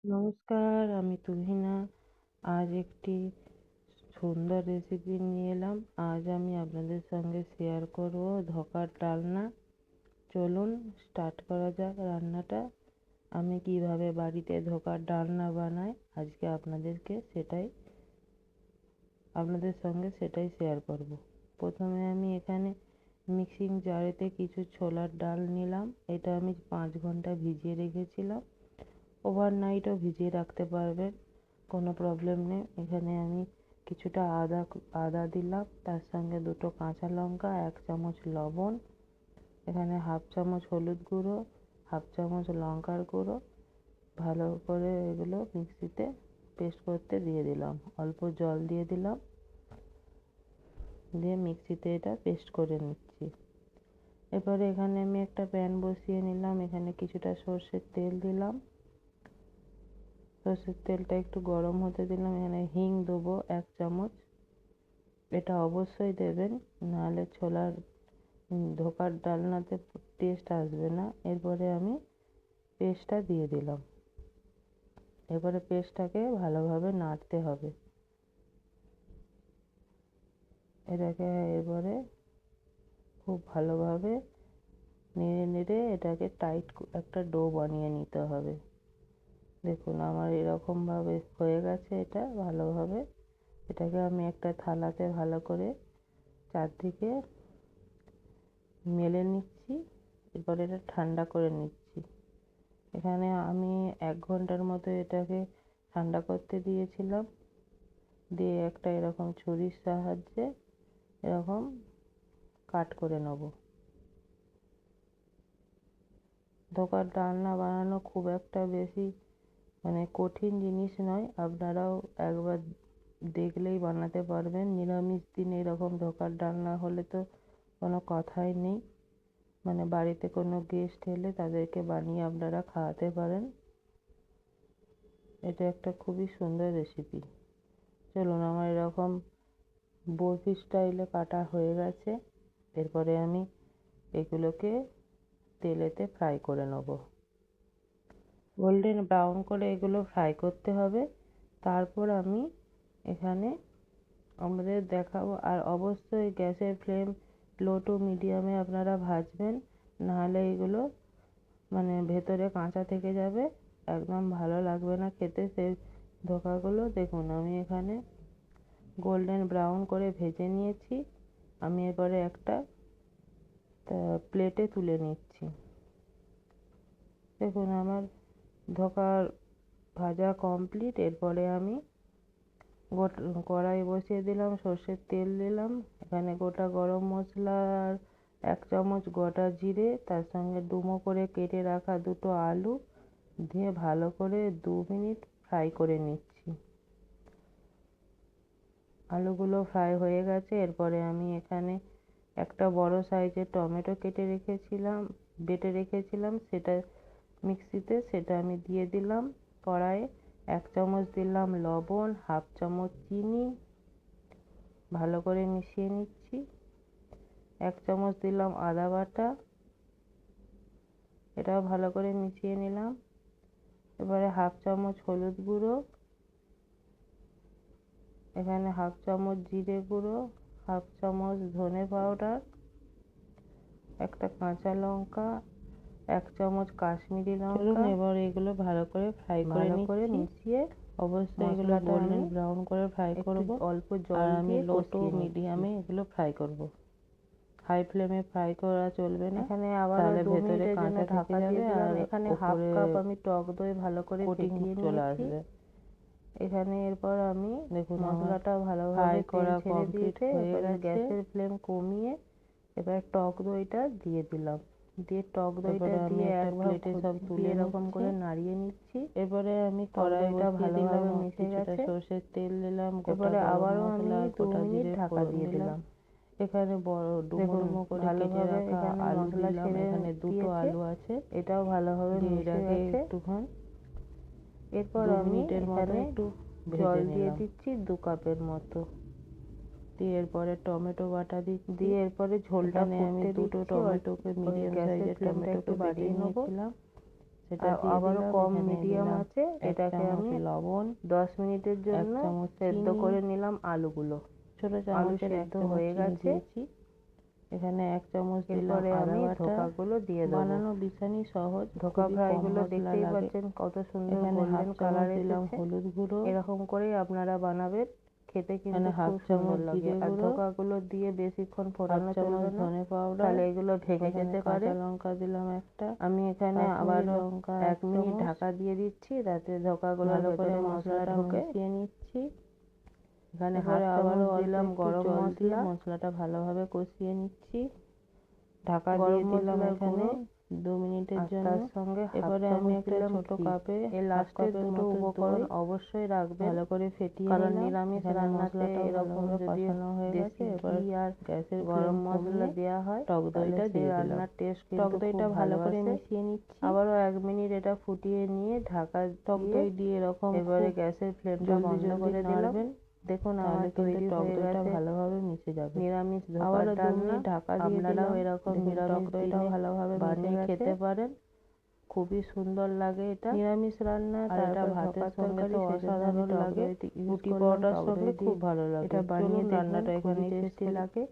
নমস্কার, আমি তুহিনা। আজ একটি সুন্দর রেসিপি নিয়ে এলাম। আজ আমি আপনাদের সঙ্গে শেয়ার করব ধোকার ডালনা। চলুন স্টার্ট করা যাক রান্নাটা। আমি কিভাবে বাড়িতে ধোকার ডালনা বানাই আজকে আপনাদের সঙ্গে সেটাই শেয়ার করব। প্রথমে আমি এখানে মিক্সিং জারেতে কিছু ছোলার ডাল নিলাম। এটা আমি 5 ঘন্টা ভিজিয়ে রেখেছিলাম। ওভারনাইটও ভিজিয়ে রাখতে পারবেন, কোনো প্রবলেম নেই। এখানে আমি কিছুটা আদা দিলাম, তার সঙ্গে 2টো কাঁচা লঙ্কা, 1 চামচ লবণ, এখানে 1/2 চামচ হলুদ গুঁড়ো, 1/2 চামচ লঙ্কার গুঁড়ো। ভালো করে এগুলো মিক্সিতে পেস্ট করতে দিয়ে দিলাম। অল্প জল দিয়ে দিলাম, দিয়ে মিক্সিতে এটা পেস্ট করে নিচ্ছি। এরপরে এখানে আমি একটা প্যান বসিয়ে নিলাম। এখানে কিছুটা সর্ষের তেল দিলাম। সর্ষের তেলটা একটু গরম হতে দিলাম। এখানে হিং দেবো 1 চামচ। এটা অবশ্যই দেবেন, নাহলে ছোলার ধোকার ডালনাতে টেস্ট আসবে না। এরপরে আমি পেস্টটা দিয়ে দিলাম। এবারে পেস্টটাকে ভালোভাবে নাড়তে হবে। এবারে খুব ভালোভাবে নেড়ে নেড়ে এটাকে টাইট একটা ডো বানিয়ে নিতে হবে। দেখুন আমার এরকমভাবে হয়ে গেছে। এটা ভালোভাবে এটাকে আমি একটা থালাতে ভালো করে চারদিকে মেলে নিচ্ছি। এরপরে এটা ঠান্ডা করে নিচ্ছি। এখানে আমি 1 ঘন্টার মতো এটাকে ঠান্ডা করতে দিয়েছিলাম। দিয়ে একটা এরকম ছুরির সাহায্যে এরকম কাট করে নেব। ধোকার ডালনা বানানো খুব একটা বেশি কঠিন জিনিস নয়। আপনারাও একবার দেখলেই বানাতে পারবেন। নিরামিষ দিনে এরকম ধোকার ডালনা হলে তো কোনো কথাই নেই। বাড়িতে কোনো গেস্ট এলে তাদেরকে বানিয়ে আপনারা খাওয়াতে পারেন। এটা একটা খুবই সুন্দর রেসিপি। চলুন, আমার এরকম বরফি স্টাইলে কাটা হয়ে গেছে। এরপরে আমি এগুলোকে তেলেতে ফ্রাই করে নেব। গোল্ডেন ব্রাউন করে এগুলো ফ্রাই করতে হবে। তারপর আমি এখানে আপনাদের দেখাবো। আর অবশ্যই গ্যাসের ফ্লেম লো টু মিডিয়ামে আপনারা ভাজবেন, নাহলে এগুলো ভেতরে কাঁচা থেকে যাবে, একদম ভালো লাগবে না খেতে সেই ধোকাগুলো। দেখুন আমি এখানে গোল্ডেন ব্রাউন করে ভেজে নিয়েছি। আমি এবারে একটা প্লেটে তুলে নিচ্ছি। দেখুন আমার ধোকার ভাজা কমপ্লিট। এরপরে আমি কড়াই বসিয়ে দিলাম, সর্ষের তেল দিলাম। এখানে গোটা গরম মশলা আর 1 চামচ গোটা জিরে, তার সঙ্গে ডুমো করে কেটে রাখা 2টো আলু দিয়ে ভালো করে 2 মিনিট ফ্রাই করে নিচ্ছি। আলুগুলো ফ্রাই হয়ে গেছে। এরপরে আমি এখানে একটা বড় সাইজের টমেটো বেটে রেখেছিলাম সেটা মিক্সিতে, সেটা আমি দিয়ে দিলাম কড়াইয়ে। 1 চামচ দিলাম লবণ, 1/2 চামচ চিনি, ভালো করে মিশিয়ে নিচ্ছি। 1 চামচ দিলাম আদা বাটা, এটাও ভালো করে মিশিয়ে নিলাম। এবারে 1/2 চামচ হলুদ গুঁড়ো, এখানে 1/2 চামচ জিরে গুঁড়ো, 1/2 চামচ ধনে পাউডার, একটা কাঁচা লঙ্কা, 1 চামচ কাশ্মীরি লঙ্কা। এবার এগুলো ভালো করে ফ্রাই করে মিশিয়ে অবশ্যই এগুলো গোল্ডেন ব্রাউন করে ফ্রাই করব। অল্প জল দিয়ে লো টু মিডিয়ামে এগুলো ফ্রাই করব। হাই ফ্লেমে ফ্রাই করা চলবে না, এখানে আবার ভেতরে কাঁচা থেকে যাবে। আর এখানে 1/2 কাপ আমি টক দই ভালো করে ফেটিয়ে চলে আসবে। এখানে এরপর আমি দেখুন মশলাটা ভালোভাবে করা কমপ্লিট হয়ে গেছে। গ্যাসের ফ্লেম কমিয়ে এবার টক দইটা দিয়ে দিলাম। দিয়ে টক দইটা দিয়ে এক প্লেটে সব তুলে এরকম করে নাড়িয়ে নিচ্ছি। এবারে আমি কড়াইটা ভালোভাবে মিশে গেছে, সর্ষের তেল দিলাম, এবারে আবারও আমি 2 মিনিট ঢাকা দিয়ে দিলাম। এখানে বড় ডুমো করে কেটে রাখা আলু দিলাম। এখানে 2টো আলু আছে, এটাও ভালোভাবে মিশে গেছে একটুখানি। এরপর আমি এখানে জল দিয়ে দিচ্ছি 2 কাপের মতো। দিয়ে এরপরে টমেটো বাটা দিচ্ছি। এরপরে ঝোলটা আমি 2টো টমেটোকে মিডিয়াম সাইজের টমেটোকে বাড়িয়ে নিয়েছিলাম, সেটা দিয়ে আবারও দিলাম। কম এখানে মিডিয়াম দিলাম আছে 1 এটাকে চামচ আমি লবণ, 10 মিনিটের 1 জন্য চামচ সেদ্ধ চিনি, করে নিলাম আলুগুলো। ছোট আলু চামচের 1 সেদ্ধ চামচ হয়ে চিনি গেছে। দিয়েছি। এখানে 1 চামচ দিলাম এরপরে আদা আমি বাটা। ধোকাগুলো দিয়ে দেবো। বানানো ভীষণই সহজ, ধোকা খুবই কম ফ্রাইগুলো মশলা দেখতেই লাগে। পাচ্ছেন কত সুন্দর এখানে গোল্ডেন 1/2 চামচ কালার দিলাম এসেছে। হলুদ গুঁড়ো, এরকম করেই আপনারা বানাবেন, খেতে কিন্তু এখানে খুব 1/2 সুন্দর চামচ লাগে। জিরে আর গুঁড়ো, ধোকাগুলো দিয়ে বেশিক্ষণ 1/2 ফোটানো চামচ চলবে না, ধনে পাউডার, তাহলে এগুলো ভেঙে এখানে যেতে পারে। কাঁচা লঙ্কা দিলাম একটা, আমি এখানে কাশ্মীরি আবারও লঙ্কা 1 মিনিট চামচ। ঢাকা দিয়ে দিচ্ছি যাতে ধোকাগুলোর ভালো করে ভেতরে মশলা মশলাটা ঢোকে। মিশিয়ে নিচ্ছি। এখানে এবারে 1/2 আবারও চামচ অল্প দিলাম একটু গরম জল দিয়ে মশলা। মশলাটা ভালোভাবে কষিয়ে নিচ্ছি। ঢাকা দিয়ে গরম দিলাম মশলার এখানে গুঁড়ো 2 মিনিটের আর জন্য। তার সঙ্গে 1/2 এবারে আমি চামচ একটা দিলাম ছোট ঘি। কাপে এই 1/2 লাস্টের কাপের দুটো মতো উপকরণ দই অবশ্যই রাখবেন, ভালো করে ফেটিয়ে কারণ নিলাম। নিরামিষ এখানে রান্নাতে মশলাটাও এরকম ভালোভাবে যদি কষানো হয়ে গেছে। দেশি এবার ঘি আর গ্যাসের ফ্লেম গরম মশলা কমিয়ে দেওয়া হয় টক তাহলে দইটা সেই দিয়ে দিলাম। রান্নার টেস্ট টক কিন্তু খুব দইটা ভালো ভালো করে আসে। মিশিয়ে নিচ্ছি। আবারও 1 মিনিট এটা ফুটিয়ে নিয়ে ঢাকা টক দিয়ে দই দিয়ে এরকম এবারে খুব গ্যাসের ফ্লেমটা জলদি বন্ধ জলদি করে দিলাম। নাড়বেন, দেখুন আমার তাহলে কিন্তু তৈরি টক হয়ে দইটা গেছে ভালোভাবে মিশে যাবে। নিরামিষ ধোকার আবারও 2 ডালনা। মিনিট ঢাকা দিয়ে আপনারাও দিলাম। এরকম দেখুন টক নিরামিষ দইটাও দিনে ভালোভাবে মিশে বানিয়ে গেছে। খেতে পারেন, খুবই সুন্দর লাগে এটা। নিরামিষ রান্না, আর এটা তারপর ভাতের ধোকার সঙ্গে তরকারি, তো সেজন্য আমি অসাধারণ টক লাগে। দই ইউজ রুটি করলাম। পরোটার টক সঙ্গে দই দিয়ে খুব ভালো লাগে। এটা বানিয়ে চলুন দেখবেন, রান্নাটা এখানেই খুবই শেষ টেস্টি করি। লাগে।